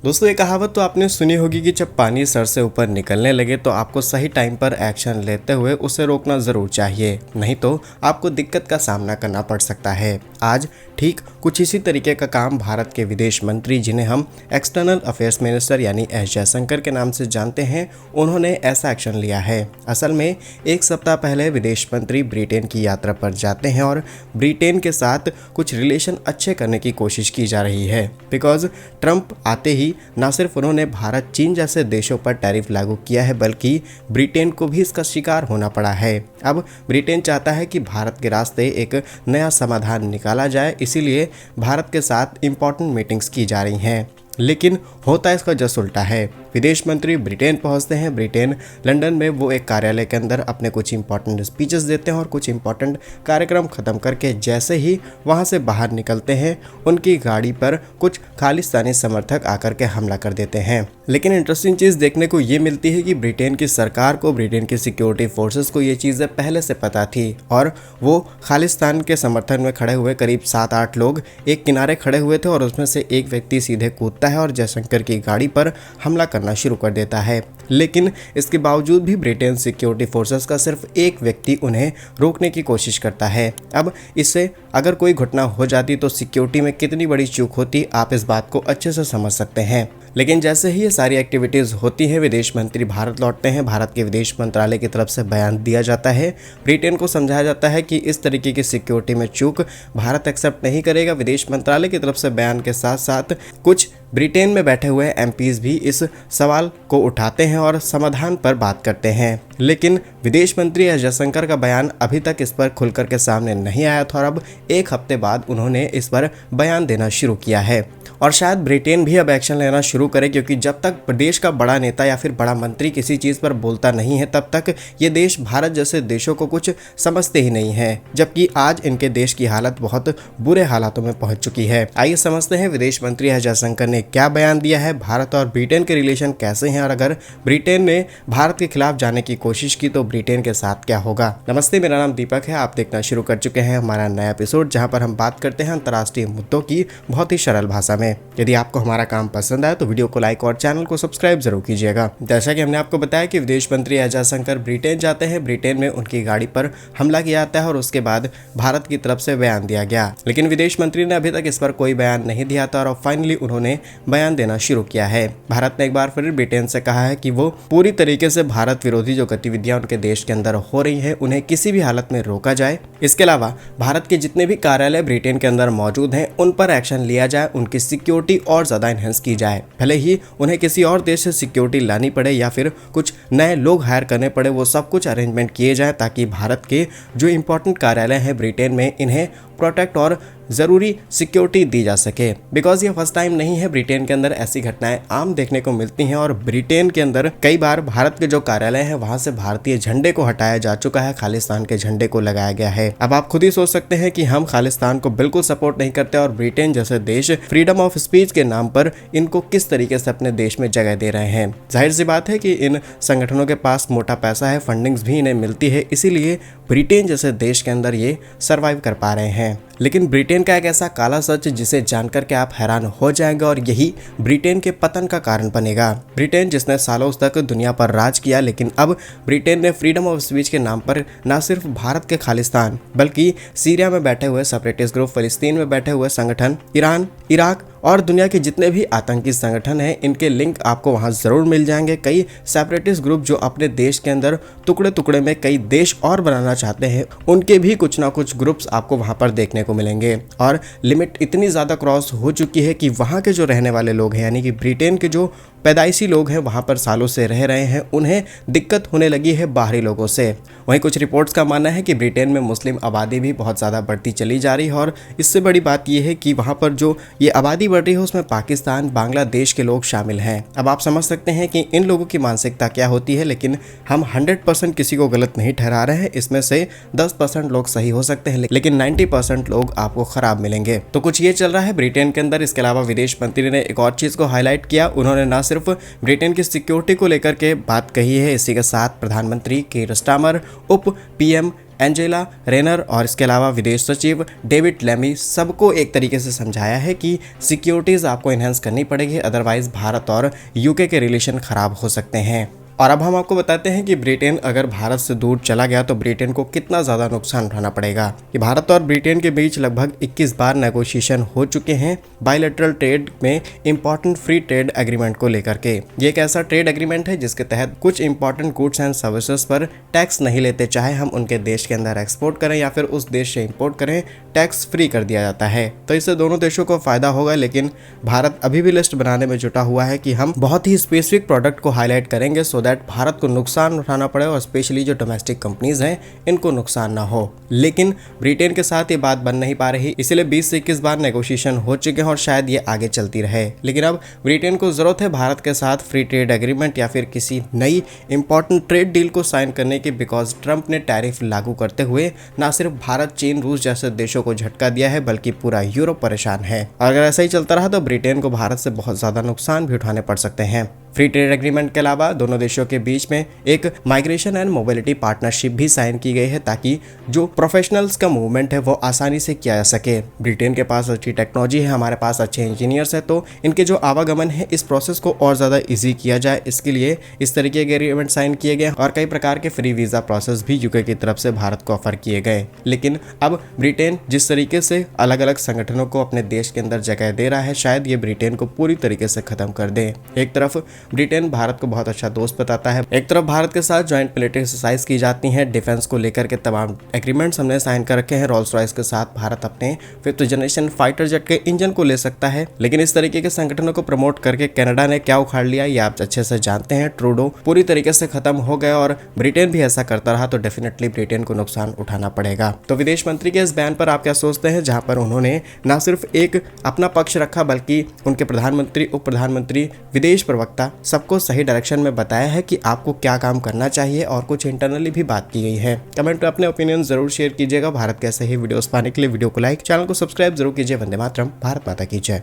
दोस्तों ये कहावत तो आपने सुनी होगी कि जब पानी सर से ऊपर निकलने लगे तो आपको सही टाइम पर एक्शन लेते हुए उसे रोकना ज़रूर चाहिए, नहीं तो आपको दिक्कत का सामना करना पड़ सकता है। आज ठीक कुछ इसी तरीके का काम भारत के विदेश मंत्री, जिन्हें हम एक्सटर्नल अफेयर्स मिनिस्टर यानी एस जयशंकर के नाम से जानते हैं, उन्होंने ऐसा एक्शन लिया है। असल में एक सप्ताह पहले विदेश मंत्री ब्रिटेन की यात्रा पर जाते हैं और ब्रिटेन के साथ कुछ रिलेशन अच्छे करने की कोशिश की जा रही है। बिकॉज ट्रंप आते ही न सिर्फ उन्होंने भारत, चीन जैसे देशों पर टैरिफ लागू किया है, बल्कि ब्रिटेन को भी इसका शिकार होना पड़ा है। अब ब्रिटेन चाहता है कि भारत के रास्ते एक नया समाधान निकाला जाए, इसीलिए भारत के साथ इम्पोर्टेंट मीटिंग्स की जा रही हैं। लेकिन होता इसका जस्ट उल्टा है। विदेश मंत्री ब्रिटेन पहुंचते हैं। ब्रिटेन लंदन में वो एक कार्यालय के अंदर अपने कुछ इंपॉर्टेंट स्पीचेस देते हैं और कुछ इंपॉर्टेंट कार्यक्रम खत्म करके जैसे ही वहां से बाहर निकलते हैं, उनकी गाड़ी पर कुछ खालिस्तानी समर्थक आकर के हमला कर देते हैं। लेकिन इंटरेस्टिंग चीज़ देखने को ये मिलती है कि ब्रिटेन की सरकार को, ब्रिटेन की सिक्योरिटी फोर्सेस को ये चीज़ें पहले से पता थी और वो खालिस्तान के समर्थन में खड़े हुए करीब 7-8 लोग एक किनारे खड़े हुए थे और उसमें से एक व्यक्ति सीधे कूदता है और जयशंकर की गाड़ी पर हमला करना शुरू कर देता है। लेकिन इसके बावजूद भी ब्रिटेन सिक्योरिटी फोर्सेस का सिर्फ एक व्यक्ति उन्हें रोकने की कोशिश करता है। अब इससे अगर कोई घटना हो जाती तो सिक्योरिटी में कितनी बड़ी चूक होती, आप इस बात को अच्छे से समझ सकते हैं। लेकिन जैसे ही ये सारी एक्टिविटीज़ होती हैं, विदेश मंत्री भारत लौटते हैं। भारत के विदेश मंत्रालय की तरफ से बयान दिया जाता है। ब्रिटेन को समझाया जाता है कि इस तरीके की सिक्योरिटी में चूक भारत एक्सेप्ट नहीं करेगा। विदेश मंत्रालय की तरफ से बयान के साथ साथ कुछ ब्रिटेन में बैठे हुए एमपीज भी इस सवाल को उठाते हैं और समाधान पर बात करते हैं। लेकिन विदेश मंत्री एस जयशंकर का बयान अभी तक इस पर खुलकर के सामने नहीं आया था और अब एक हफ्ते बाद उन्होंने इस पर बयान देना शुरू किया है। और शायद ब्रिटेन भी अब एक्शन लेना शुरू करे, क्योंकि जब तक प्रदेश का बड़ा नेता या फिर बड़ा मंत्री किसी चीज़ पर बोलता नहीं है, तब तक ये देश भारत जैसे देशों को कुछ समझते ही नहीं है। जबकि आज इनके देश की हालत बहुत बुरे हालातों में पहुंच चुकी है। आइए समझते हैं विदेश मंत्री एस जयशंकर ने क्या बयान दिया है, भारत और ब्रिटेन के रिलेशन कैसे हैं और अगर ब्रिटेन ने भारत के खिलाफ जाने की कोशिश की तो ब्रिटेन के साथ क्या होगा। नमस्ते, मेरा नाम दीपक है। आप देखना शुरू कर चुके हैं हमारा नया एपिसोड, जहां पर हम बात करते हैं अंतर्राष्ट्रीय मुद्दों की बहुत ही सरल भाषा में। यदि आपको हमारा काम पसंद आए तो वीडियो को लाइक और चैनल को सब्सक्राइब जरूर कीजिएगा। जैसा कि हमने आपको बताया कि विदेश मंत्री एस जयशंकर ब्रिटेन जाते हैं। ब्रिटेन में उनकी गाड़ी पर हमला किया जाता है और उसके बाद भारत की तरफ से बयान दिया गया। लेकिन विदेश मंत्री ने अभी तक इस पर कोई बयान नहीं दिया था और फाइनली उन्होंने बयान देना शुरू किया है। भारत ने एक बार फिर ब्रिटेन से कहा है कि वो पूरी तरीके से भारत विरोधी जो गतिविधियां उनके देश के अंदर हो रही है, उन्हें किसी भी हालत में रोका जाए। इसके अलावा भारत के जितने भी कार्यालय ब्रिटेन के अंदर मौजूद हैं, उन पर एक्शन लिया जाए, उनकी सिक्योरिटी और ज्यादा इनहेंस की जाए। भले ही उन्हें किसी और देश से सिक्योरिटी लानी पड़े या फिर कुछ नए लोग हायर करने पड़े, वो सब कुछ अरेंजमेंट किए जाए ताकि भारत के जो इंपॉर्टेंट कार्यालय हैं ब्रिटेन में, इन्हें प्रोटेक्ट और ज़रूरी सिक्योरिटी दी जा सके। बिकॉज ये फर्स्ट टाइम नहीं है, ब्रिटेन के अंदर ऐसी घटनाएं आम देखने को मिलती हैं और ब्रिटेन के अंदर कई बार भारत के जो कार्यालय है वहां से भारतीय झंडे को हटाया जा चुका है, खालिस्तान के झंडे को लगाया गया है। अब आप खुद ही सोच सकते हैं कि हम खालिस्तान को बिल्कुल सपोर्ट नहीं करते और ब्रिटेन जैसे देश फ्रीडम ऑफ स्पीच के नाम पर इनको किस तरीके से अपने देश में जगह दे रहे हैं। जाहिर सी बात है कि इन संगठनों के पास मोटा पैसा है, फंडिंग्स भी इन्हें मिलती है, इसीलिए ब्रिटेन जैसे देश के अंदर ये सर्वाइव कर पा रहे हैं। लेकिन ब्रिटेन का एक ऐसा काला सच जिसे जानकर के आप हैरान हो जाएंगे और यही ब्रिटेन के पतन का कारण बनेगा। ब्रिटेन जिसने सालों तक दुनिया पर राज किया, लेकिन अब ब्रिटेन ने फ्रीडम ऑफ स्पीच के नाम पर न सिर्फ भारत के खालिस्तान, बल्कि सीरिया में बैठे हुए सेपरेटिस्ट ग्रुप, फिलिस्तीन में बैठे हुए संगठन, ईरान, इराक और दुनिया के जितने भी आतंकी संगठन हैं, इनके लिंक आपको वहां जरूर मिल जाएंगे। कई सेपरेटिस्ट ग्रुप जो अपने देश के अंदर टुकड़े टुकड़े में कई देश और बनाना चाहते हैं, उनके भी कुछ ना कुछ ग्रुप्स आपको वहां पर देखने को मिलेंगे। और लिमिट इतनी ज़्यादा क्रॉस हो चुकी है कि वहाँ के जो रहने वाले लोग हैं, यानी कि ब्रिटेन के जो पैदाइशी लोग हैं, वहाँ पर सालों से रह रहे हैं, उन्हें दिक्कत होने लगी है बाहरी लोगों से। वहीं कुछ रिपोर्ट्स का मानना है कि ब्रिटेन में मुस्लिम आबादी भी बहुत ज़्यादा बढ़ती चली जा रही है और इससे बड़ी बात यह है कि वहाँ पर जो ये आबादी बढ़ रही है उसमें पाकिस्तान, बांग्लादेश के लोग शामिल हैं। अब आप समझ सकते हैं कि इन लोगों की मानसिकता क्या होती है, लेकिन हम 100% किसी को गलत नहीं ठहरा रहे हैं। इसमें से 10% लोग सही हो सकते हैं, लेकिन 90% लोग आपको खराब मिलेंगे। तो कुछ ये चल रहा है ब्रिटेन के अंदर। इसके अलावा विदेश मंत्री ने एक और चीज़ को हाईलाइट किया। उन्होंने ना सिर्फ ब्रिटेन की सिक्योरिटी को लेकर के बात कही है, इसी के साथ प्रधानमंत्री कीर स्टारमर, उप पीएम एंजेला रेनर और इसके अलावा विदेश सचिव डेविड लेमी सबको एक तरीके से समझाया है कि सिक्योरिटीज आपको इनहेंस करनी पड़ेगी, अदरवाइज भारत और यूके के रिलेशन खराब हो सकते हैं। और अब हम आपको बताते हैं कि ब्रिटेन अगर भारत से दूर चला गया तो ब्रिटेन को कितना ज़्यादा नुकसान उठाना पड़ेगा। कि भारत और ब्रिटेन के बीच लगभग 21 बार नेगोशिएशन हो चुके हैं बायलैटरल ट्रेड में इंपॉर्टेंट फ्री ट्रेड एग्रीमेंट को लेकर के। ये एक ऐसा ट्रेड एग्रीमेंट है जिसके तहत कुछ इंपॉर्टेंट गुड्स एंड सर्विसेज पर टैक्स नहीं लेते, चाहे हम उनके देश के अंदर एक्सपोर्ट करें या फिर उस देश से इंपोर्ट करें, टैक्स फ्री कर दिया जाता है। तो इससे दोनों देशों को फायदा होगा, लेकिन भारत अभी भी लिस्ट बनाने में जुटा हुआ है कि हम बहुत ही स्पेसिफिक प्रोडक्ट को हाईलाइट करेंगे सो दैट भारत को नुकसान उठाना पड़े और स्पेशली जो डोमेस्टिक कंपनीज हैं इनको नुकसान ना हो। लेकिन ब्रिटेन के साथ ये बात बन नहीं पा रही, इसलिए 20 से 21 बार नेगोशिएशन हो चुके हैं और शायद ये आगे चलती रहे। लेकिन अब ब्रिटेन को जरूरत है भारत के साथ फ्री ट्रेड एग्रीमेंट या फिर किसी नई इंपॉर्टेंट ट्रेड डील को साइन करने की, बिकॉज ट्रंप ने टैरिफ लागू करते हुए ना सिर्फ भारत, चीन, रूस जैसे देशों को झटका दिया है बल्कि पूरा यूरोप परेशान है। अगर ऐसा ही चलता रहा तो ब्रिटेन को भारत से बहुत ज्यादा नुकसान भी उठाने पड़ सकते हैं। फ्री ट्रेड एग्रीमेंट के अलावा दोनों देशों के बीच में एक माइग्रेशन एंड मोबिलिटी पार्टनरशिप भी साइन की गई है ताकि जो प्रोफेशनल्स का मूवमेंट है वो आसानी से किया जा सके। ब्रिटेन के पास अच्छी टेक्नोलॉजी है, हमारे पास अच्छे इंजीनियर्स हैं, तो इनके जो आवागमन है इस प्रोसेस को और ज़्यादा ईजी किया जाए, इसके लिए इस तरीके के एग्रीमेंट साइन किए गए और कई प्रकार के फ्री वीज़ा प्रोसेस भी यूके की तरफ से भारत को ऑफर किए गए। लेकिन अब ब्रिटेन जिस तरीके से अलग अलग संगठनों को अपने देश के अंदर जगह दे रहा है, शायद ये ब्रिटेन को पूरी तरीके से खत्म कर दे। एक तरफ ब्रिटेन भारत को बहुत अच्छा दोस्त बताता है, एक तरफ भारत के साथ ज्वाइंट मिलिट्री एक्सरसाइज की जाती हैं, डिफेंस को लेकर के तमाम एग्रीमेंट्स हमने साइन कर रखे हैं। रोल्स रॉयस के साथ भारत अपने 5th जनरेशन फाइटर जेट के इंजन को ले सकता है। लेकिन इस तरीके के संगठनों को प्रमोट करके कनाडा ने क्या उखाड़ लिया ये आप अच्छे से जानते हैं। ट्रूडो पूरी तरीके से खत्म हो गया और ब्रिटेन भी ऐसा करता रहा तो डेफिनेटली ब्रिटेन को नुकसान उठाना पड़ेगा। तो विदेश मंत्री के इस बयान पर आप क्या सोचते हैं, जहां पर उन्होंने न सिर्फ एक अपना पक्ष रखा बल्कि उनके प्रधानमंत्री, उप प्रधानमंत्री, विदेश प्रवक्ता सबको सही डायरेक्शन में बताया है कि आपको क्या काम करना चाहिए और कुछ इंटरनली भी बात की गई है। कमेंट में अपने ओपिनियन जरूर शेयर कीजिएगा। भारत के ऐसे ही वीडियोस पाने के लिए वीडियो को लाइक, चैनल को सब्सक्राइब जरूर कीजिए। वंदे मातरम, भारत माता की जय।